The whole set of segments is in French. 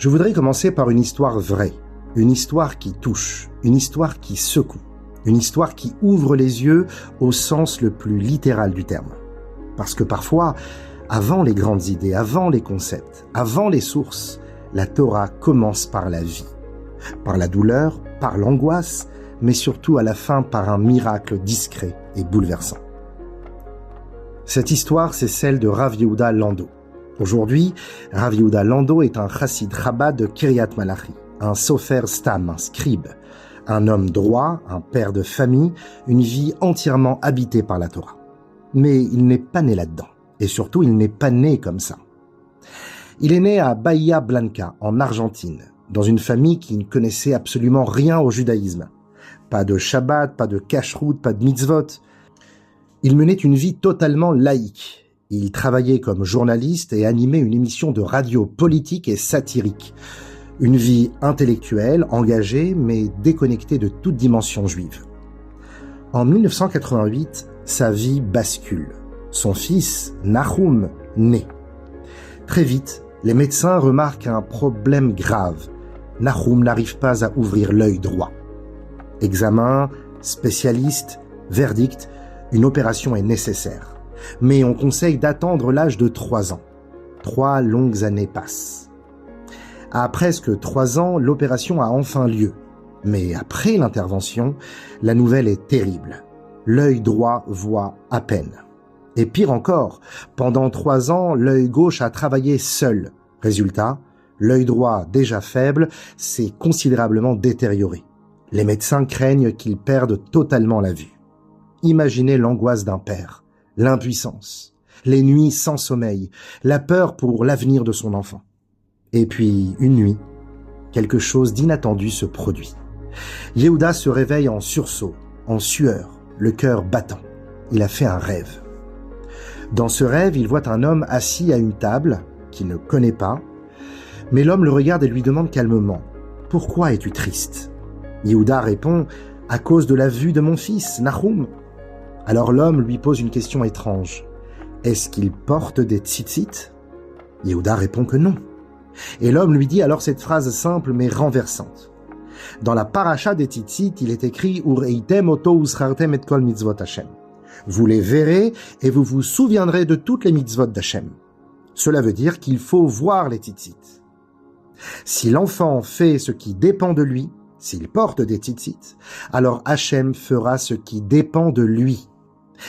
Je voudrais commencer par une histoire vraie, une histoire qui touche, une histoire qui secoue, une histoire qui ouvre les yeux au sens le plus littéral du terme. Parce que parfois, avant les grandes idées, avant les concepts, avant les sources, la Torah commence par la vie, par la douleur, par l'angoisse, mais surtout à la fin par un miracle discret et bouleversant. Cette histoire, c'est celle de Rav Yehuda Lando. Aujourd'hui, Rav Yehuda Lando est un chassid Chabad de Kiryat Malachi, un sofer stam, un scribe, un homme droit, un père de famille, une vie entièrement habitée par la Torah. Mais il n'est pas né là-dedans, et surtout il n'est pas né comme ça. Il est né à Bahia Blanca, en Argentine, dans une famille qui ne connaissait absolument rien au judaïsme. Pas de Shabbat, pas de kashrut, pas de mitzvot. Il menait une vie totalement laïque. Il travaillait comme journaliste et animait une émission de radio politique et satirique. Une vie intellectuelle, engagée, mais déconnectée de toute dimension juive. En 1988, sa vie bascule. Son fils, Nahum, naît. Très vite, les médecins remarquent un problème grave. Nahum n'arrive pas à ouvrir l'œil droit. Examen, spécialiste, verdict, une opération est nécessaire. Mais on conseille d'attendre l'âge de 3 ans. 3 longues années passent. À presque 3 ans, l'opération a enfin lieu. Mais après l'intervention, la nouvelle est terrible. L'œil droit voit à peine. Et pire encore, pendant 3 ans, l'œil gauche a travaillé seul. Résultat, l'œil droit, déjà faible, s'est considérablement détérioré. Les médecins craignent qu'il perde totalement la vue. Imaginez l'angoisse d'un père, l'impuissance, les nuits sans sommeil, la peur pour l'avenir de son enfant. Et puis, une nuit, quelque chose d'inattendu se produit. Yehuda se réveille en sursaut, en sueur, le cœur battant. Il a fait un rêve. Dans ce rêve, il voit un homme assis à une table, qu'il ne connaît pas, mais l'homme le regarde et lui demande calmement « Pourquoi es-tu triste ?» Yehuda répond « À cause de la vue de mon fils, Nahum. » Alors l'homme lui pose une question étrange. « Est-ce qu'il porte des tzitzit ?» Yehuda répond que non. Et l'homme lui dit alors cette phrase simple mais renversante. Dans la paracha des tzitzit, il est écrit « Ureitem oto uschartem et kol mitzvot Hashem » Vous les verrez et vous vous souviendrez de toutes les mitzvot d'Hachem. Cela veut dire qu'il faut voir les tzitzit. Si l'enfant fait ce qui dépend de lui, s'il porte des tzitzit, alors Hachem fera ce qui dépend de lui.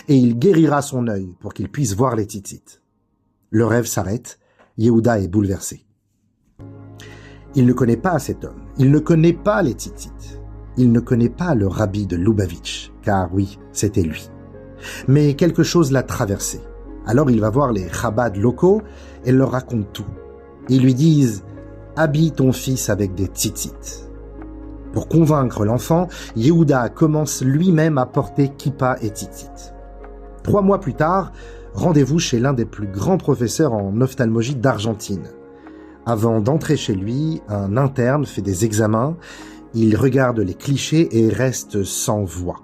Et il guérira son œil pour qu'il puisse voir les tzitzit. Le rêve s'arrête, Yehuda est bouleversé. Il ne connaît pas cet homme, il ne connaît pas les tzitzit, il ne connaît pas le rabbi de Lubavitch, car oui, c'était lui. Mais quelque chose l'a traversé. Alors il va voir les Chabad locaux et leur raconte tout. Ils lui disent « Habille ton fils avec des tzitzit ». Pour convaincre l'enfant, Yehuda commence lui-même à porter kippa et tzitzit. 3 mois plus tard, rendez-vous chez l'un des plus grands professeurs en ophtalmologie d'Argentine. Avant d'entrer chez lui, un interne fait des examens, il regarde les clichés et reste sans voix.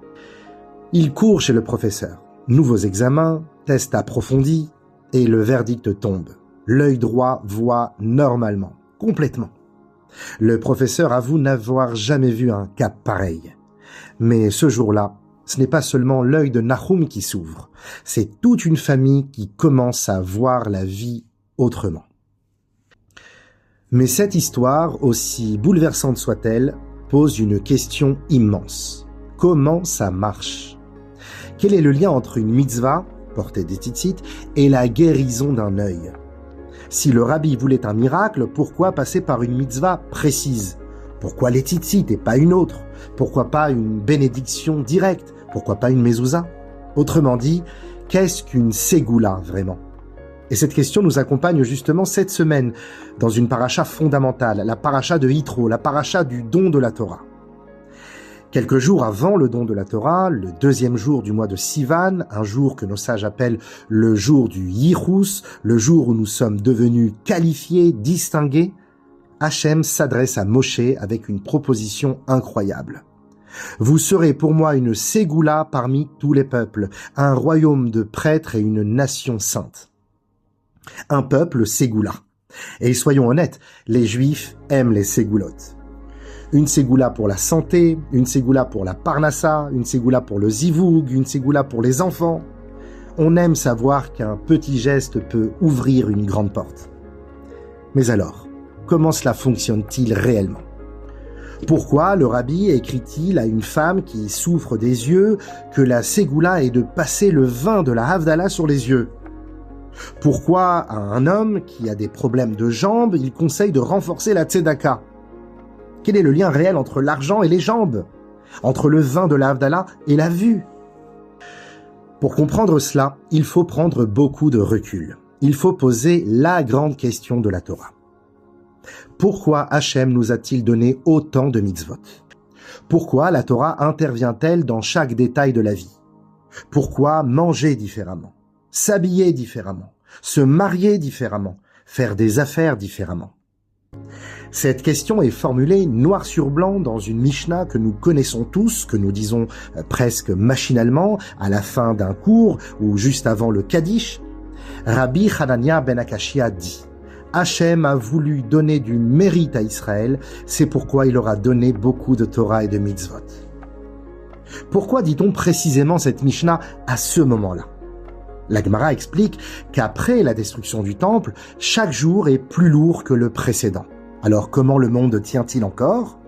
Il court chez le professeur. Nouveaux examens, tests approfondis, et le verdict tombe. L'œil droit voit normalement, complètement. Le professeur avoue n'avoir jamais vu un cas pareil. Mais ce jour-là, ce n'est pas seulement l'œil de Nahum qui s'ouvre, c'est toute une famille qui commence à voir la vie autrement. Mais cette histoire, aussi bouleversante soit-elle, pose une question immense. Comment ça marche ? Quel est le lien entre une mitzvah, porter des tzitzit, et la guérison d'un œil ? Si le rabbi voulait un miracle, pourquoi passer par une mitzvah précise ? Pourquoi les tzitzit et pas une autre ? Pourquoi pas une bénédiction directe ? Pourquoi pas une mezouza ? Autrement dit, qu'est-ce qu'une ségoula vraiment ? Et cette question nous accompagne justement cette semaine dans une paracha fondamentale, la paracha de Yitro, la paracha du don de la Torah. Quelques jours avant le don de la Torah, le 2e jour du mois de Sivan, un jour que nos sages appellent le jour du Yichus, le jour où nous sommes devenus qualifiés, distingués, Hachem s'adresse à Moshe avec une proposition incroyable. Vous serez pour moi une ségoula parmi tous les peuples, un royaume de prêtres et une nation sainte. Un peuple ségoula. Et soyons honnêtes, les Juifs aiment les ségoulottes. Une ségoula pour la santé, une ségoula pour la parnassa, une ségoula pour le zivoug, une ségoula pour les enfants. On aime savoir qu'un petit geste peut ouvrir une grande porte. Mais alors, comment cela fonctionne-t-il réellement ? Pourquoi le rabbi écrit-il à une femme qui souffre des yeux que la ségoula est de passer le vin de la Havdalah sur les yeux ? Pourquoi à un homme qui a des problèmes de jambes, il conseille de renforcer la tzedaka ? Quel est le lien réel entre l'argent et les jambes ? Entre le vin de la Havdalah et la vue ? Pour comprendre cela, il faut prendre beaucoup de recul. Il faut poser la grande question de la Torah. Pourquoi Hachem nous a-t-il donné autant de mitzvot ? Pourquoi la Torah intervient-elle dans chaque détail de la vie ? Pourquoi manger différemment ? S'habiller différemment, se marier différemment, faire des affaires différemment. Cette question est formulée noir sur blanc dans une Mishnah que nous connaissons tous, que nous disons presque machinalement à la fin d'un cours ou juste avant le Kaddish. Rabbi Hanania ben Akashia dit « Hachem a voulu donner du mérite à Israël, c'est pourquoi il aura donné beaucoup de Torah et de mitzvot. » Pourquoi dit-on précisément cette Mishnah à ce moment-là ? La Gemara explique qu'après la destruction du temple, chaque jour est plus lourd que le précédent. Alors comment le monde tient-il encore ?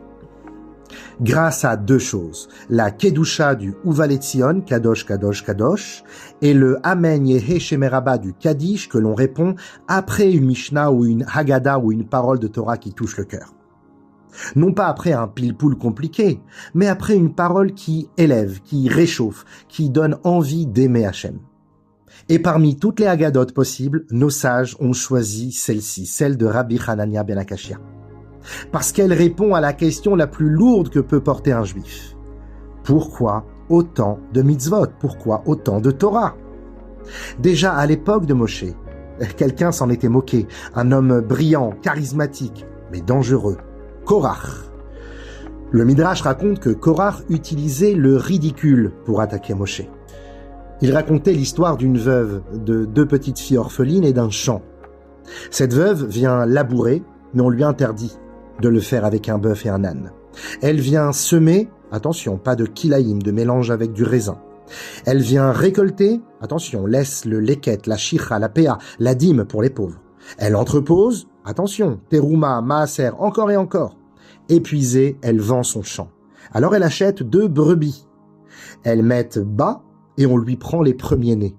Grâce à deux choses, la Kedusha du Uvaletzion, Kadosh, Kadosh, Kadosh, et le Amen Yehe Shemeraba du Kaddish que l'on répond après une Mishnah ou une Haggadah ou une parole de Torah qui touche le cœur. Non pas après un pile-poule compliqué, mais après une parole qui élève, qui réchauffe, qui donne envie d'aimer Hachem. Et parmi toutes les Haggadot possibles, nos sages ont choisi celle-ci, celle de Rabbi Hanania ben Akashia. Parce qu'elle répond à la question la plus lourde que peut porter un juif. Pourquoi autant de mitzvot ? Pourquoi autant de Torah ? Déjà à l'époque de Moshe, quelqu'un s'en était moqué, un homme brillant, charismatique, mais dangereux, Korach. Le Midrash raconte que Korach utilisait le ridicule pour attaquer Moshe. Il racontait l'histoire d'une veuve, de deux petites filles orphelines et d'un champ. Cette veuve vient labourer, mais on lui interdit de le faire avec un bœuf et un âne. Elle vient semer, attention, pas de kilaïm, de mélange avec du raisin. Elle vient récolter, attention, laisse le leket, la shicha, la péa, la dîme pour les pauvres. Elle entrepose, attention, terouma, maaser, encore et encore. Épuisée, elle vend son champ. Alors elle achète 2 brebis. Elle met bas, et on lui prend les premiers-nés.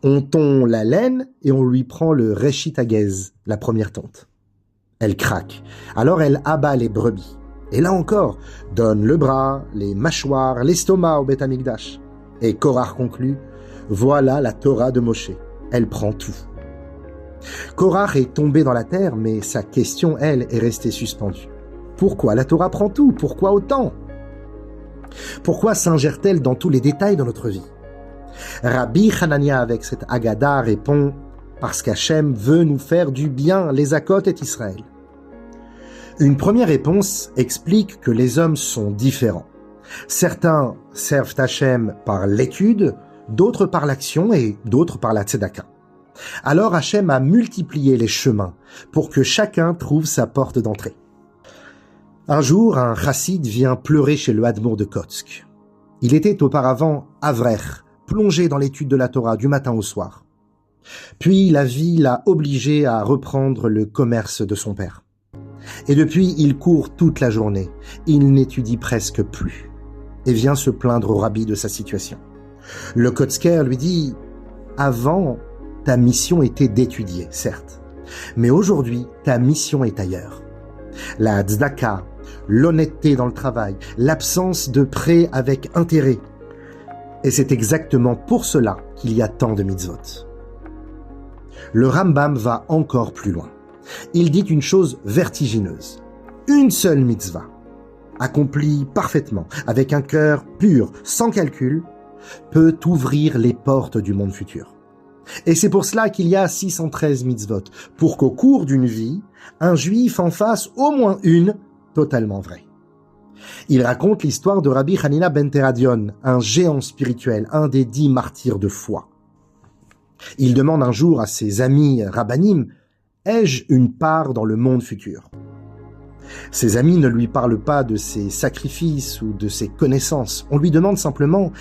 On tond la laine et on lui prend le réchit agez, la première tonte. Elle craque, alors elle abat les brebis. Et là encore, donne le bras, les mâchoires, l'estomac au Beth Amikdash. Et Korach conclut, voilà la Torah de Moshe, elle prend tout. Korach est tombé dans la terre, mais sa question, elle, est restée suspendue. Pourquoi la Torah prend tout ? Pourquoi autant ? Pourquoi s'ingère-t-elle dans tous les détails de notre vie ? Rabbi Hanania, avec cette Haggadah, répond « Parce qu'Hachem veut nous faire du bien, les Hakot et Israël. » Une première réponse explique que les hommes sont différents. Certains servent Hachem par l'étude, d'autres par l'action et d'autres par la tzedaka. Alors Hachem a multiplié les chemins pour que chacun trouve sa porte d'entrée. Un jour, un chassid vient pleurer chez le Hadmour de Kotsk. Il était auparavant avrech, plongé dans l'étude de la Torah du matin au soir. Puis la vie l'a obligé à reprendre le commerce de son père. Et depuis, il court toute la journée. Il n'étudie presque plus. Et vient se plaindre au rabbi de sa situation. Le Kotzker lui dit « Avant, ta mission était d'étudier, certes. Mais aujourd'hui, ta mission est ailleurs. La tzedaka, l'honnêteté dans le travail, l'absence de prêt avec intérêt. Et c'est exactement pour cela qu'il y a tant de mitzvot. » Le Rambam va encore plus loin. Il dit une chose vertigineuse. Une seule mitzvah, accomplie parfaitement, avec un cœur pur, sans calcul, peut ouvrir les portes du monde futur. Et c'est pour cela qu'il y a 613 mitzvot, pour qu'au cours d'une vie, un juif en fasse au moins une totalement vraie. Il raconte l'histoire de Rabbi Hanina ben Teradion, un géant spirituel, un des 10 martyrs de foi. Il demande un jour à ses amis rabbanim, ai-je une part dans le monde futur? Ses amis ne lui parlent pas de ses sacrifices ou de ses connaissances. On lui demande simplement,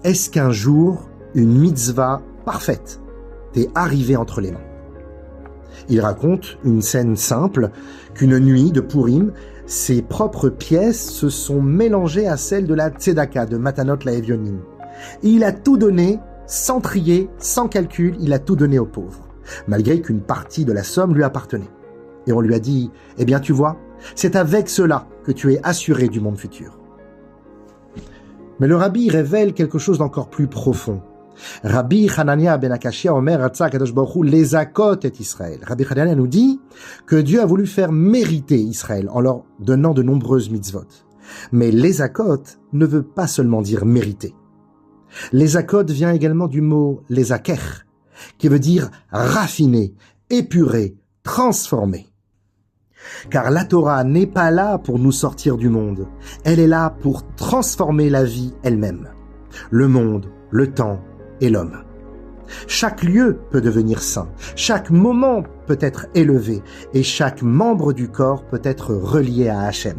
est-ce qu'un jour, une mitzvah parfaite t'est arrivée entre les mains? Il raconte une scène simple, qu'une nuit de Purim, ses propres pièces se sont mélangées à celles de la Tzedaka, de Matanot la Evionim. Et il a tout donné, sans trier, sans calcul, il a tout donné aux pauvres, malgré qu'une partie de la somme lui appartenait. Et on lui a dit, eh bien tu vois, c'est avec cela que tu es assuré du monde futur. Mais le rabbi révèle quelque chose d'encore plus profond. Rabbi Hanania ben Akashia Omer Ratzak Kadosh Baruch Hu lezakot et Israël. Rabbi Hanania nous dit que Dieu a voulu faire mériter Israël en leur donnant de nombreuses mitzvot. Mais lezakot ne veut pas seulement dire mériter. Lezakot vient également du mot lezaker, qui veut dire raffiner, épurer, transformer. Car la Torah n'est pas là pour nous sortir du monde, elle est là pour transformer la vie elle-même, le monde, le temps et l'homme. Chaque lieu peut devenir saint, chaque moment peut être élevé et chaque membre du corps peut être relié à Hachem.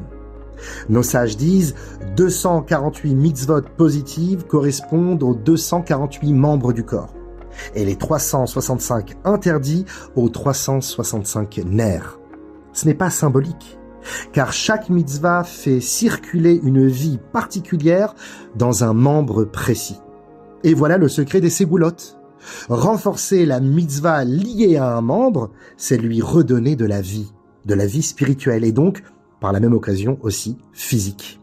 Nos sages disent 248 mitzvot positives correspondent aux 248 membres du corps et les 365 interdits aux 365 nerfs. Ce n'est pas symbolique, car chaque mitzvah fait circuler une vie particulière dans un membre précis. Et voilà le secret des ségoulottes. Renforcer la mitzvah liée à un membre, c'est lui redonner de la vie spirituelle et donc, par la même occasion, aussi physique.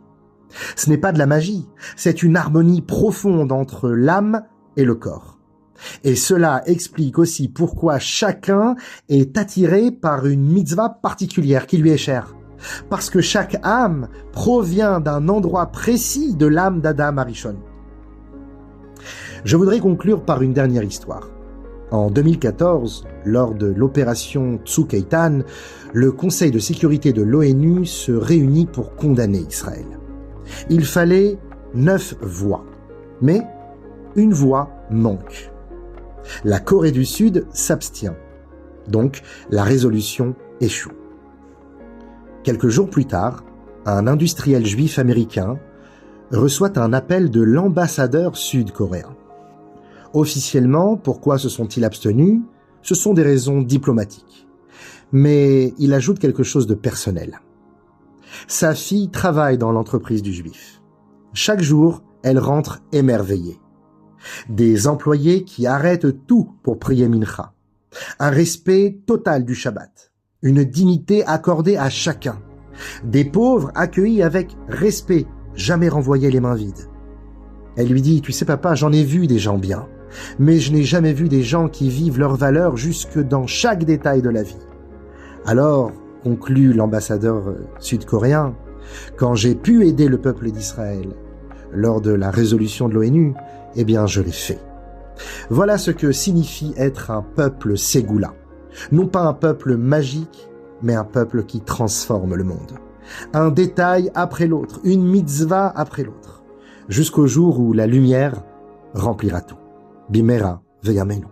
Ce n'est pas de la magie, c'est une harmonie profonde entre l'âme et le corps. Et cela explique aussi pourquoi chacun est attiré par une mitzvah particulière qui lui est chère. Parce que chaque âme provient d'un endroit précis de l'âme d'Adam Arishon. Je voudrais conclure par une dernière histoire. En 2014, lors de l'opération Tzuk Eitan, le Conseil de sécurité de l'ONU se réunit pour condamner Israël. Il fallait 9 voix, mais une voix manque. La Corée du Sud s'abstient. Donc, la résolution échoue. Quelques jours plus tard, un industriel juif américain reçoit un appel de l'ambassadeur sud-coréen. Officiellement, pourquoi se sont-ils abstenus? Ce sont des raisons diplomatiques. Mais il ajoute quelque chose de personnel. Sa fille travaille dans l'entreprise du juif. Chaque jour, elle rentre émerveillée. Des employés qui arrêtent tout pour prier mincha. Un respect total du Shabbat. Une dignité accordée à chacun. Des pauvres accueillis avec respect, jamais renvoyés les mains vides. Elle lui dit, tu sais papa, j'en ai vu des gens bien, mais je n'ai jamais vu des gens qui vivent leurs valeurs jusque dans chaque détail de la vie. Alors, conclut l'ambassadeur sud-coréen, quand j'ai pu aider le peuple d'Israël lors de la résolution de l'ONU, eh bien je l'ai fait. Voilà ce que signifie être un peuple ségoula. Non pas un peuple magique, mais un peuple qui transforme le monde. Un détail après l'autre, une mitzvah après l'autre, jusqu'au jour où la lumière remplira tout. Bimera veyamenu.